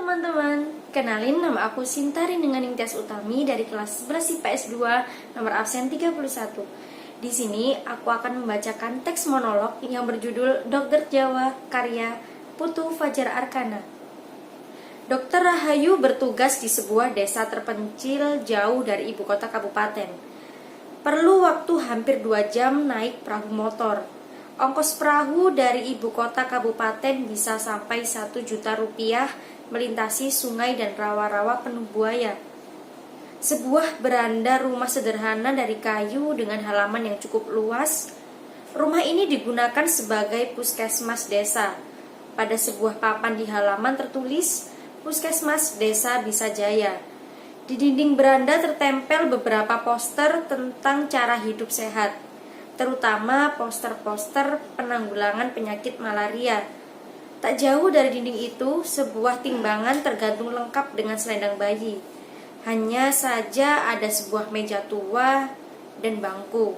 teman-teman, kenalin nama aku Sintari dengan Ningtyas Utami dari kelas 11 IPS 2, nomor absen 31. Di sini aku akan membacakan teks monolog yang berjudul Dokter Jawa karya Putu Fajar Arkana. Dokter Rahayu bertugas di sebuah desa terpencil jauh dari ibu kota kabupaten. Perlu waktu hampir 2 jam naik perahu motor. Ongkos perahu dari ibu kota kabupaten bisa sampai 1 juta rupiah melintasi sungai dan rawa-rawa penuh buaya. Sebuah beranda rumah sederhana dari kayu dengan halaman yang cukup luas. Rumah ini digunakan sebagai puskesmas desa. Pada sebuah papan di halaman tertulis, Puskesmas Desa Bisa Jaya. Di dinding beranda tertempel beberapa poster tentang cara hidup sehat, terutama poster-poster penanggulangan penyakit malaria. Tak jauh dari dinding itu, sebuah timbangan tergantung lengkap dengan selendang bayi. Hanya saja ada sebuah meja tua dan bangku.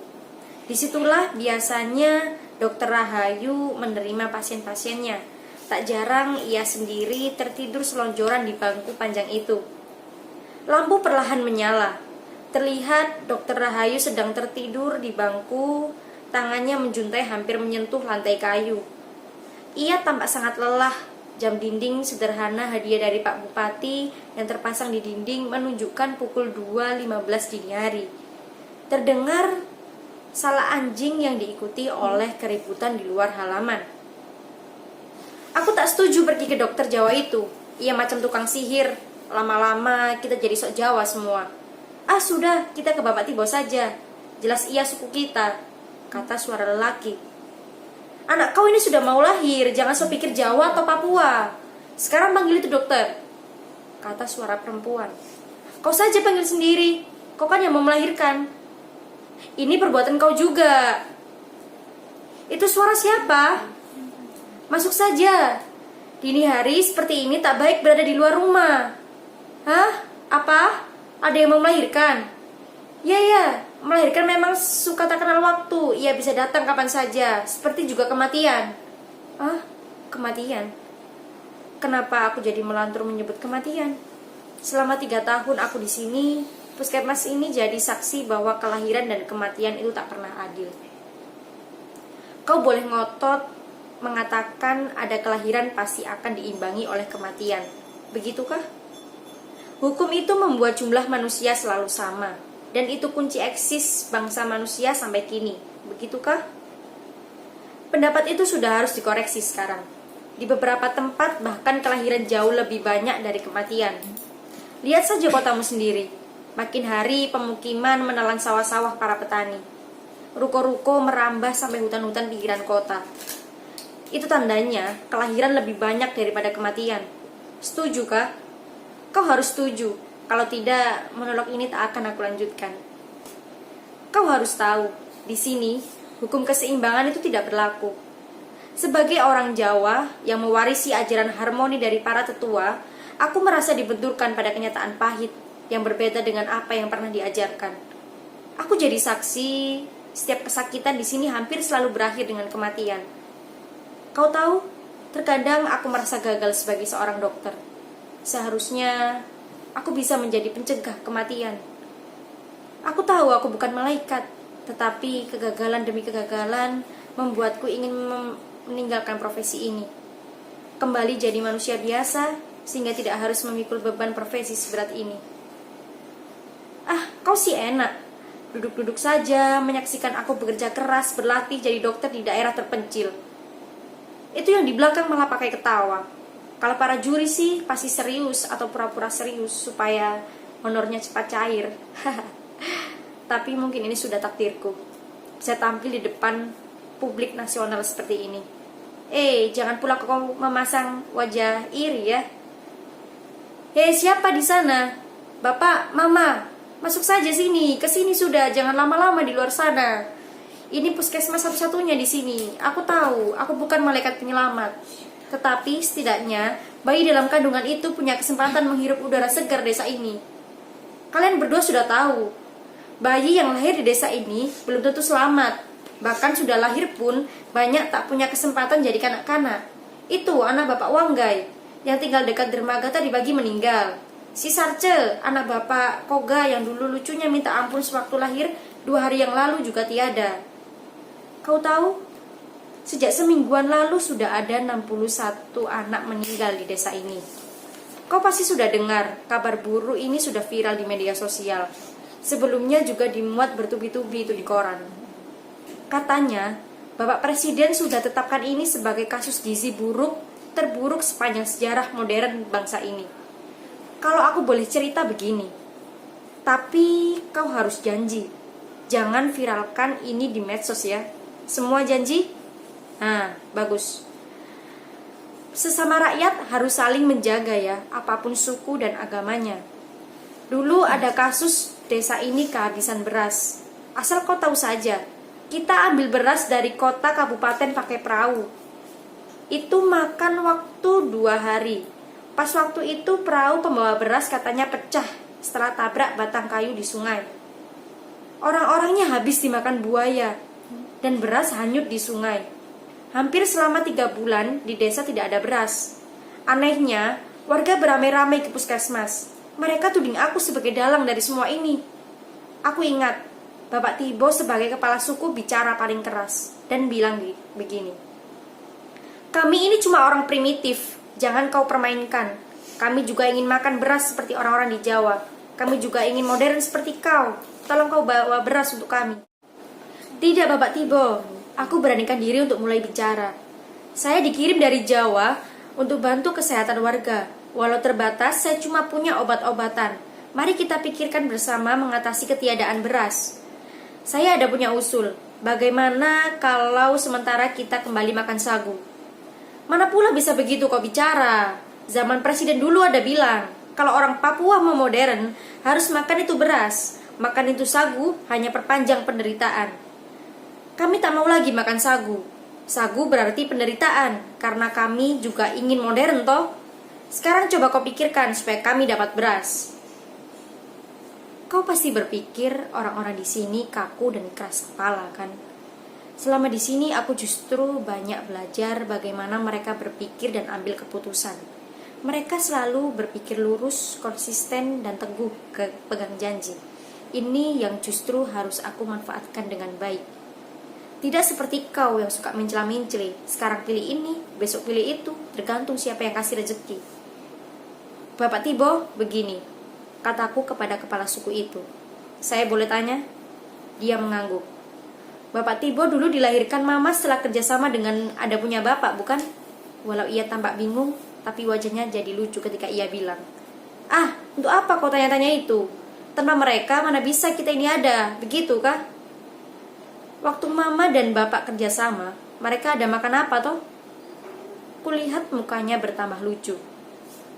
Disitulah biasanya Dokter Rahayu menerima pasien-pasiennya. Tak jarang ia sendiri tertidur selonjoran di bangku panjang itu. Lampu perlahan menyala. Terlihat Dokter Rahayu sedang tertidur di bangku, tangannya menjuntai hampir menyentuh lantai kayu. Ia tampak sangat lelah. Jam dinding sederhana hadiah dari Pak Bupati yang terpasang di dinding menunjukkan pukul 2.15 dini hari. Terdengar salah anjing yang diikuti oleh keributan di luar halaman. Aku tak setuju pergi ke dokter Jawa itu. Ia macam tukang sihir. Lama-lama kita jadi sok Jawa semua. Ah sudah, kita ke Bapak Tibo saja. Jelas ia suku kita, kata suara lelaki. Anak kau ini sudah mau lahir, jangan sok pikir Jawa atau Papua. Sekarang panggil itu dokter, kata suara perempuan. Kau saja panggil sendiri, kau kan yang mau melahirkan. Ini perbuatan kau juga. Itu suara siapa? Masuk saja. Dini hari seperti ini tak baik berada di luar rumah. Hah? Apa? Ada yang mau melahirkan? Ya, melahirkan memang suka tak kenal waktu. Ia bisa datang kapan saja, seperti juga kematian. Ah, kematian? Kenapa aku jadi melantur menyebut kematian? Selama 3 tahun aku di sini, puskesmas ini jadi saksi bahwa kelahiran dan kematian itu tak pernah adil. Kau boleh ngotot mengatakan ada kelahiran pasti akan diimbangi oleh kematian. Begitukah? Hukum itu membuat jumlah manusia selalu sama, dan itu kunci eksis bangsa manusia sampai kini. Begitukah? Pendapat itu sudah harus dikoreksi sekarang. Di beberapa tempat bahkan kelahiran jauh lebih banyak dari kematian. Lihat saja kotamu sendiri. Makin hari pemukiman menelan sawah-sawah para petani. Ruko-ruko merambah sampai hutan-hutan pinggiran kota. Itu tandanya kelahiran lebih banyak daripada kematian. Setuju kah? Kau harus setuju. Kalau tidak, monolog ini tak akan aku lanjutkan. Kau harus tahu, di sini hukum keseimbangan itu tidak berlaku. Sebagai orang Jawa yang mewarisi ajaran harmoni dari para tetua, aku merasa dibenturkan pada kenyataan pahit yang berbeda dengan apa yang pernah diajarkan. Aku jadi saksi, setiap kesakitan di sini hampir selalu berakhir dengan kematian. Kau tahu, terkadang aku merasa gagal sebagai seorang dokter. Seharusnya aku bisa menjadi pencegah kematian. Aku tahu aku bukan malaikat, tetapi kegagalan demi kegagalan membuatku ingin meninggalkan profesi ini. Kembali jadi manusia biasa, sehingga tidak harus memikul beban profesi seberat ini. Ah, kau sih enak. Duduk-duduk saja, menyaksikan aku bekerja keras, berlatih jadi dokter di daerah terpencil. Itu yang di belakang malah pakai ketawa. Kalau para juri sih pasti serius atau pura-pura serius supaya honornya cepat cair. Tapi mungkin ini sudah takdirku. Saya tampil di depan publik nasional seperti ini. Jangan pula kau memasang wajah iri ya. Siapa di sana? Bapak, Mama, masuk saja sini. Kesini sudah, jangan lama-lama di luar sana. Ini puskesmas satu-satunya di sini. Aku tahu, aku bukan malaikat penyelamat. Tetapi setidaknya bayi dalam kandungan itu punya kesempatan menghirup udara segar desa ini. Kalian berdua sudah tahu, bayi yang lahir di desa ini belum tentu selamat. Bahkan sudah lahir pun banyak tak punya kesempatan jadi kanak-kanak. Itu anak Bapak Wanggai. yang tinggal dekat dermaga tadi pagi meninggal. Si Sarce, anak bapak Koga yang dulu lucunya minta ampun sewaktu lahir 2 hari yang lalu juga tiada. Kau tahu, sejak semingguan lalu sudah ada 61 anak meninggal di desa ini. Kau pasti sudah dengar, kabar buruk ini sudah viral di media sosial. Sebelumnya juga dimuat bertubi-tubi itu di koran. Katanya, Bapak Presiden sudah tetapkan ini sebagai kasus gizi buruk terburuk sepanjang sejarah modern bangsa ini. Kalau aku boleh cerita begini, tapi kau harus janji, jangan viralkan ini di medsos ya. Semua janji? Nah, bagus. Sesama rakyat harus saling menjaga ya, apapun suku dan agamanya. Dulu ada kasus desa ini kehabisan beras. Asal kau tahu saja, kita ambil beras dari kota kabupaten pakai perahu. Itu makan waktu 2 hari. Pas waktu itu perahu pembawa beras katanya pecah setelah tabrak batang kayu di sungai. Orang-orangnya habis dimakan buaya dan beras hanyut di sungai. Hampir selama 3 bulan di desa tidak ada beras. Anehnya, warga beramai-ramai ke puskesmas. Mereka tuding aku sebagai dalang dari semua ini. Aku ingat, Bapak Tibo sebagai kepala suku bicara paling keras dan bilang begini. Kami ini cuma orang primitif, jangan kau permainkan. Kami juga ingin makan beras seperti orang-orang di Jawa. Kami juga ingin modern seperti kau. Tolong kau bawa beras untuk kami. Tidak, Bapak Tibo. Aku beranikan diri untuk mulai bicara. Saya dikirim dari Jawa untuk bantu kesehatan warga. Walau terbatas, saya cuma punya obat-obatan. Mari kita pikirkan bersama mengatasi ketiadaan beras. Saya ada punya usul. Bagaimana kalau sementara kita kembali makan sagu? Mana pula bisa begitu kau bicara? Zaman presiden dulu ada bilang, kalau orang Papua mau modern, harus makan itu beras. Makan itu sagu hanya perpanjang penderitaan. Kami tak mau lagi makan sagu. Sagu berarti penderitaan, karena kami juga ingin modern toh. Sekarang coba kau pikirkan supaya kami dapat beras. Kau pasti berpikir orang-orang di sini kaku dan keras kepala kan? Selama di sini aku justru banyak belajar bagaimana mereka berpikir dan ambil keputusan. Mereka selalu berpikir lurus, konsisten, dan teguh pegang janji. Ini yang justru harus aku manfaatkan dengan baik. Tidak seperti kau yang suka mencela-mencela, sekarang pilih ini, besok pilih itu, tergantung siapa yang kasih rezeki. Bapak Tibo, begini, kataku kepada kepala suku itu. Saya boleh tanya? Dia mengangguk. Bapak Tibo dulu dilahirkan mama setelah kerjasama dengan ada punya bapak, bukan? Walau ia tampak bingung, tapi wajahnya jadi lucu ketika ia bilang, "Ah, untuk apa kau tanya-tanya itu? Tanpa mereka mana bisa kita ini ada, begitu kah?" Waktu mama dan bapak kerjasama, mereka ada makan apa toh? Kulihat mukanya bertambah lucu.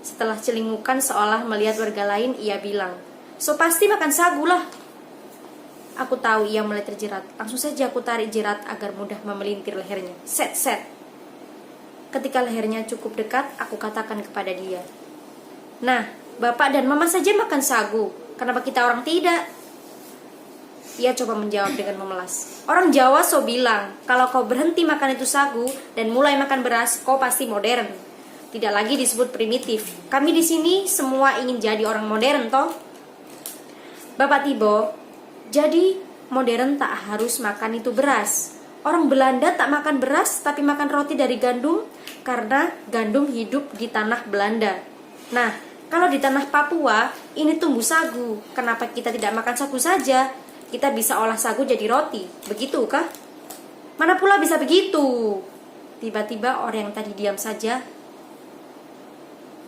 Setelah celingukan seolah melihat warga lain, ia bilang, "So pasti makan sagu lah." Aku tahu ia mulai terjerat. Langsung saja aku tarik jerat agar mudah memelintir lehernya. Set. Ketika lehernya cukup dekat, aku katakan kepada dia, "Nah, bapak dan mama saja makan sagu. Kenapa kita orang tidak?" Ia coba menjawab dengan memelas. Orang Jawa so bilang, kalau kau berhenti makan itu sagu dan mulai makan beras, kau pasti modern. Tidak lagi disebut primitif. Kami di sini semua ingin jadi orang modern toh. Bapak Tibo, jadi modern tak harus makan itu beras. Orang Belanda tak makan beras tapi makan roti dari gandum karena gandum hidup di tanah Belanda. Nah, kalau di tanah Papua ini tumbuh sagu. Kenapa kita tidak makan sagu saja? Kita bisa olah sagu jadi roti. Begitu kah? Mana pula bisa begitu? Tiba-tiba orang yang tadi diam saja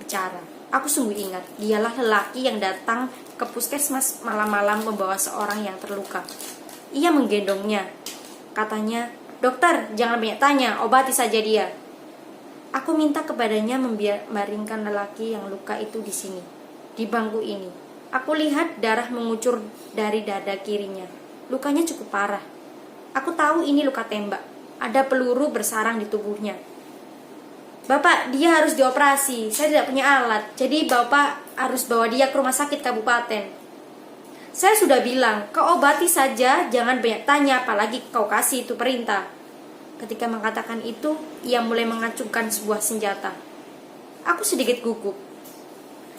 bicara. Aku sungguh ingat, dialah lelaki yang datang ke puskesmas malam-malam membawa seorang yang terluka. Ia menggendongnya. Katanya, "Dokter, jangan banyak tanya, obati saja dia." Aku minta kepadanya membaringkan lelaki yang luka itu di sini, di bangku ini. Aku lihat darah mengucur dari dada kirinya. Lukanya cukup parah. Aku tahu ini luka tembak. Ada peluru bersarang di tubuhnya. "Bapak, dia harus dioperasi. Saya tidak punya alat. Jadi bapak harus bawa dia ke rumah sakit kabupaten." Saya sudah bilang, kau obati saja, jangan banyak tanya, apalagi kau kasih itu perintah. Ketika mengatakan itu, ia mulai mengacungkan sebuah senjata. Aku sedikit gugup,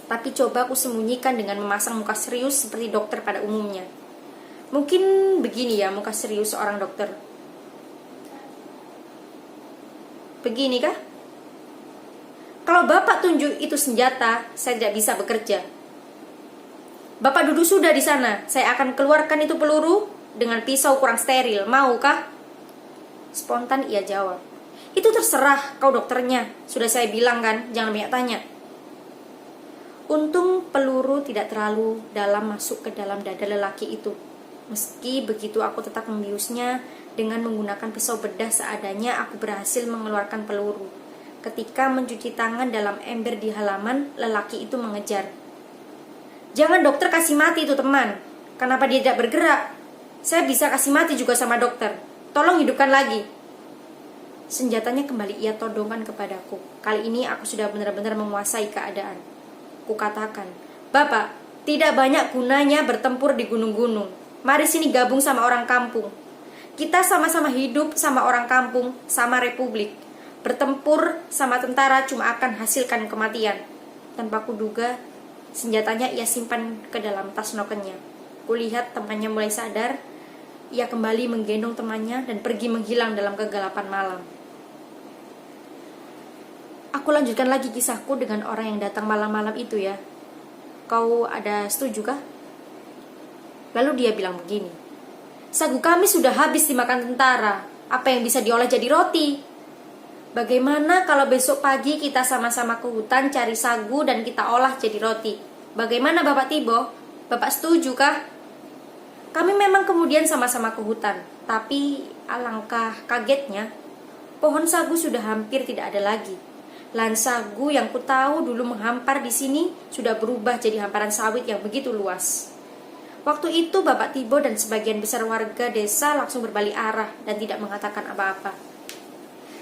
tapi coba aku sembunyikan dengan memasang muka serius seperti dokter pada umumnya. Mungkin begini ya muka serius seorang dokter. Begini kah? Kalau Bapak tunjuk itu senjata, saya tidak bisa bekerja. Bapak duduk sudah di sana, saya akan keluarkan itu peluru dengan pisau kurang steril, maukah? Spontan ia jawab, itu terserah kau dokternya, sudah saya bilang kan, jangan banyak tanya. Untung peluru tidak terlalu dalam masuk ke dalam dada lelaki itu. Meski begitu aku tetap membiusnya dengan menggunakan pisau bedah seadanya. Aku berhasil mengeluarkan peluru. Ketika mencuci tangan dalam ember di halaman, lelaki itu mengejar. Jangan dokter kasih mati itu teman. Kenapa dia tidak bergerak? Saya bisa kasih mati juga sama dokter. Tolong hidupkan lagi. Senjatanya kembali ia todongkan kepadaku. Kali ini aku sudah benar-benar menguasai keadaan. Kukatakan, Bapak, tidak banyak gunanya bertempur di gunung-gunung. Mari sini gabung sama orang kampung. Kita sama-sama hidup sama orang kampung, sama republik. Bertempur sama tentara cuma akan hasilkan kematian. Tanpa kuduga, senjatanya ia simpan ke dalam tas nokennya. Kulihat temannya mulai sadar. Ia kembali menggendong temannya dan pergi menghilang dalam kegelapan malam. Aku lanjutkan lagi kisahku dengan orang yang datang malam-malam itu ya. Kau ada setuju kah? Lalu dia bilang begini. Sagu kami sudah habis dimakan tentara. Apa yang bisa diolah jadi roti? Bagaimana kalau besok pagi kita sama-sama ke hutan cari sagu dan kita olah jadi roti? Bagaimana Bapak Tibo? Bapak setuju kah? Kami memang kemudian sama-sama ke hutan. Tapi alangkah kagetnya, pohon sagu sudah hampir tidak ada lagi. Lahan sagu yang ku tahu dulu menghampar di sini sudah berubah jadi hamparan sawit yang begitu luas. Waktu itu Bapak Tibo dan sebagian besar warga desa langsung berbalik arah dan tidak mengatakan apa-apa.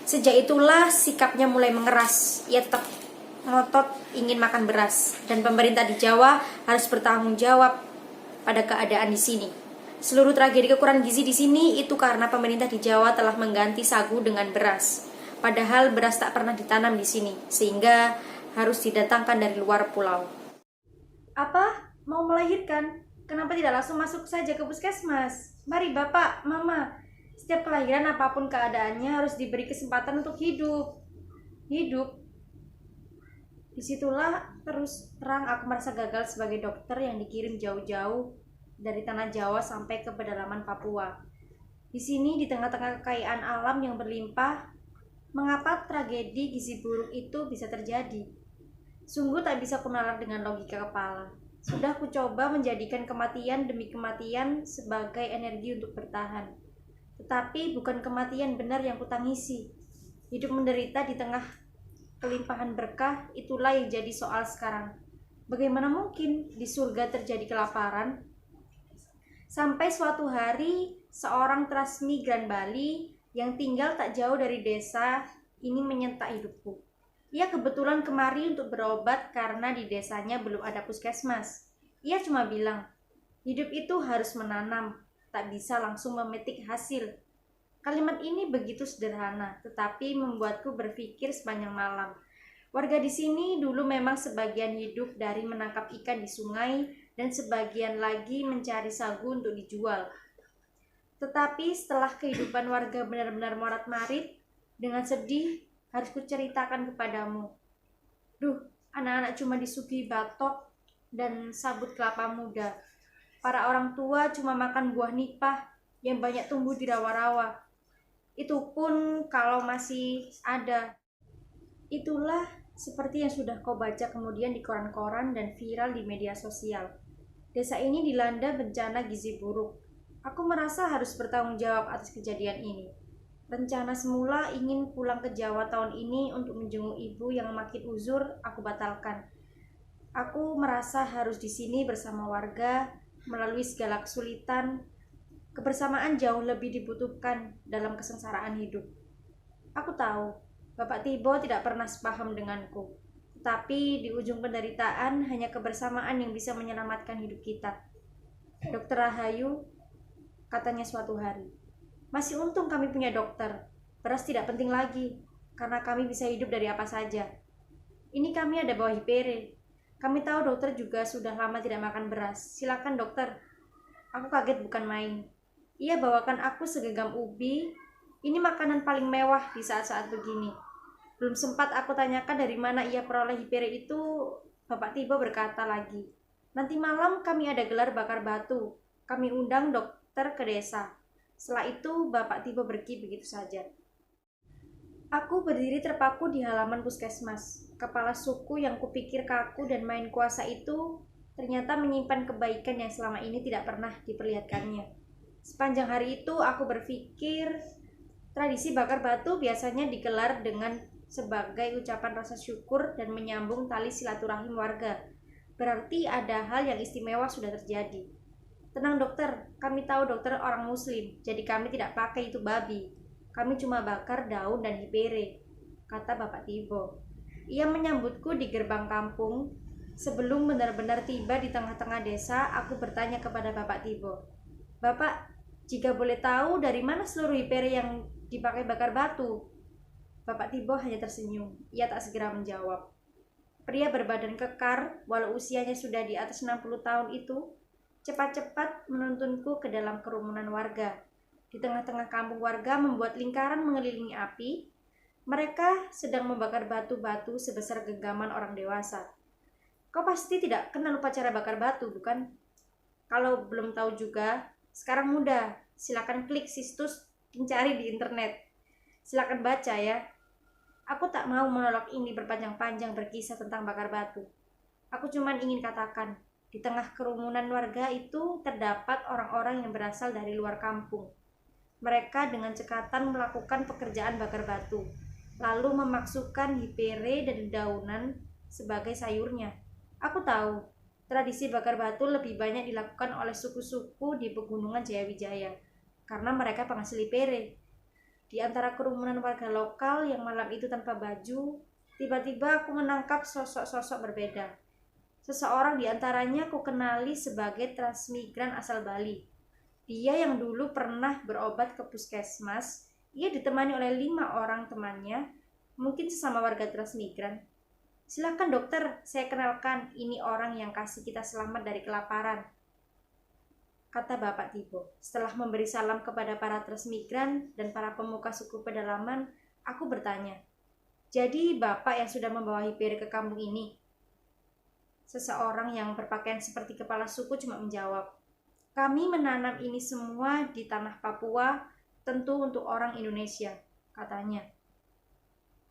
Sejak itulah sikapnya mulai mengeras. Ia tetap ngotot ingin makan beras dan pemerintah di Jawa harus bertanggung jawab pada keadaan di sini. Seluruh tragedi kekurangan gizi di sini itu karena pemerintah di Jawa telah mengganti sagu dengan beras. Padahal beras tak pernah ditanam di sini, sehingga harus didatangkan dari luar pulau. Apa? Mau melahirkan? Kenapa tidak langsung masuk saja ke puskesmas? Mari Bapak, Mama. Setiap kelahiran apapun keadaannya harus diberi kesempatan untuk hidup. Hidup. Disitulah terus terang aku merasa gagal sebagai dokter yang dikirim jauh-jauh dari tanah Jawa sampai ke pedalaman Papua. Di sini di tengah-tengah kekayaan alam yang berlimpah, mengapa tragedi gizi buruk itu bisa terjadi? Sungguh tak bisa kunalar dengan logika kepala. Sudah kucoba menjadikan kematian demi kematian sebagai energi untuk bertahan. Tetapi bukan kematian benar yang kutangisi. Hidup menderita di tengah kelimpahan berkah, itulah yang jadi soal sekarang. Bagaimana mungkin di surga terjadi kelaparan? Sampai suatu hari, seorang transmigran Bali yang tinggal tak jauh dari desa ini menyentak hidupku. Ia kebetulan kemari untuk berobat karena di desanya belum ada puskesmas. Ia cuma bilang, hidup itu harus menanam, tak bisa langsung memetik hasil. Kalimat ini begitu sederhana, tetapi membuatku berpikir sepanjang malam. Warga di sini dulu memang sebagian hidup dari menangkap ikan di sungai dan sebagian lagi mencari sagu untuk dijual. Tetapi setelah kehidupan warga benar-benar morat-marit, dengan sedih harus kuceritakan kepadamu. Duh, anak-anak cuma disuguhi batok dan sabut kelapa muda. Para orang tua cuma makan buah nipah yang banyak tumbuh di rawa-rawa. Itu pun kalau masih ada. Itulah seperti yang sudah kau baca kemudian di koran-koran dan viral di media sosial. Desa ini dilanda bencana gizi buruk. Aku merasa harus bertanggung jawab atas kejadian ini. Rencana semula ingin pulang ke Jawa tahun ini untuk menjenguk ibu yang makin uzur, aku batalkan. Aku merasa harus di sini bersama warga, melalui segala kesulitan. Kebersamaan jauh lebih dibutuhkan dalam kesengsaraan hidup. Aku tahu, Bapak Tibo tidak pernah sepaham denganku. Tapi di ujung penderitaan hanya kebersamaan yang bisa menyelamatkan hidup kita. Dokter Rahayu, katanya suatu hari, masih untung kami punya dokter. Beras tidak penting lagi, karena kami bisa hidup dari apa saja. Ini kami ada bawa Hipere. Kami tahu dokter juga sudah lama tidak makan beras. Silakan dokter. Aku kaget bukan main. Ia bawakan aku segenggam ubi. Ini makanan paling mewah di saat-saat begini. Belum sempat aku tanyakan dari mana ia peroleh Hipere itu, Bapak Tibo berkata lagi, nanti malam kami ada gelar bakar batu. Kami undang dokter ke desa. Setelah itu Bapak Tibo pergi begitu saja. Aku berdiri terpaku di halaman puskesmas. Kepala suku yang kupikir kaku dan main kuasa itu ternyata menyimpan kebaikan yang selama ini tidak pernah diperlihatkannya. Sepanjang hari itu aku berpikir tradisi bakar batu biasanya digelar dengan sebagai ucapan rasa syukur dan menyambung tali silaturahim warga. Berarti ada hal yang istimewa sudah terjadi. Tenang dokter, kami tahu dokter orang muslim, jadi kami tidak pakai itu babi. Kami cuma bakar daun dan Hipere, kata Bapak Tibo. Ia menyambutku di gerbang kampung. Sebelum benar-benar tiba di tengah-tengah desa, aku bertanya kepada Bapak Tibo, Bapak, jika boleh tahu dari mana seluruh Hipere yang dipakai bakar batu? Bapak Tibo hanya tersenyum. Ia tak segera menjawab. Pria berbadan kekar, walau usianya sudah di atas 60 tahun itu, cepat-cepat menuntunku ke dalam kerumunan warga. Di tengah-tengah kampung warga membuat lingkaran mengelilingi api. Mereka sedang membakar batu-batu sebesar genggaman orang dewasa. Kau pasti tidak kenal upacara bakar batu, bukan? Kalau belum tahu juga, sekarang mudah. Silakan klik situs mencari di internet. Silakan baca ya. Aku tak mau menolak ini berpanjang-panjang berkisah tentang bakar batu. Aku cuma ingin katakan, di tengah kerumunan warga itu terdapat orang-orang yang berasal dari luar kampung. Mereka dengan cekatan melakukan pekerjaan bakar batu, lalu memasukkan Hipere dan daunan sebagai sayurnya. Aku tahu, tradisi bakar batu lebih banyak dilakukan oleh suku-suku di pegunungan Jayawijaya, karena mereka penghasil Hipere. Di antara kerumunan warga lokal yang malam itu tanpa baju, tiba-tiba aku menangkap sosok-sosok berbeda. Seseorang di antaranya aku kenali sebagai transmigran asal Bali. Dia yang dulu pernah berobat ke puskesmas, ia ditemani oleh 5 orang temannya, mungkin sesama warga transmigran. Silakan dokter, saya kenalkan, ini orang yang kasih kita selamat dari kelaparan, kata Bapak Tibo. Setelah memberi salam kepada para transmigran dan para pemuka suku pedalaman, aku bertanya, jadi Bapak yang sudah membawa Hipere ke kampung ini? Seseorang yang berpakaian seperti kepala suku cuma menjawab, kami menanam ini semua di tanah Papua, tentu untuk orang Indonesia, katanya.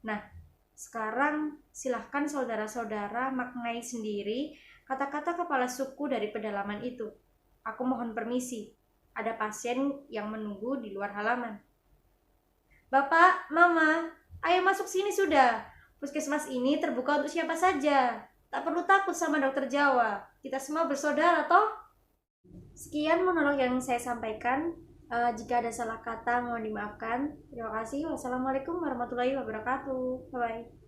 Nah, sekarang silahkan saudara-saudara maknai sendiri kata-kata kepala suku dari pedalaman itu. Aku mohon permisi, ada pasien yang menunggu di luar halaman. Bapak, Mama, ayo masuk sini sudah. Puskesmas ini terbuka untuk siapa saja. Tak perlu takut sama dokter Jawa. Kita semua bersaudara, toh? Sekian monolog yang saya sampaikan. Jika ada salah kata mohon dimaafkan. Terima kasih. Wassalamualaikum warahmatullahi wabarakatuh. Bye-bye.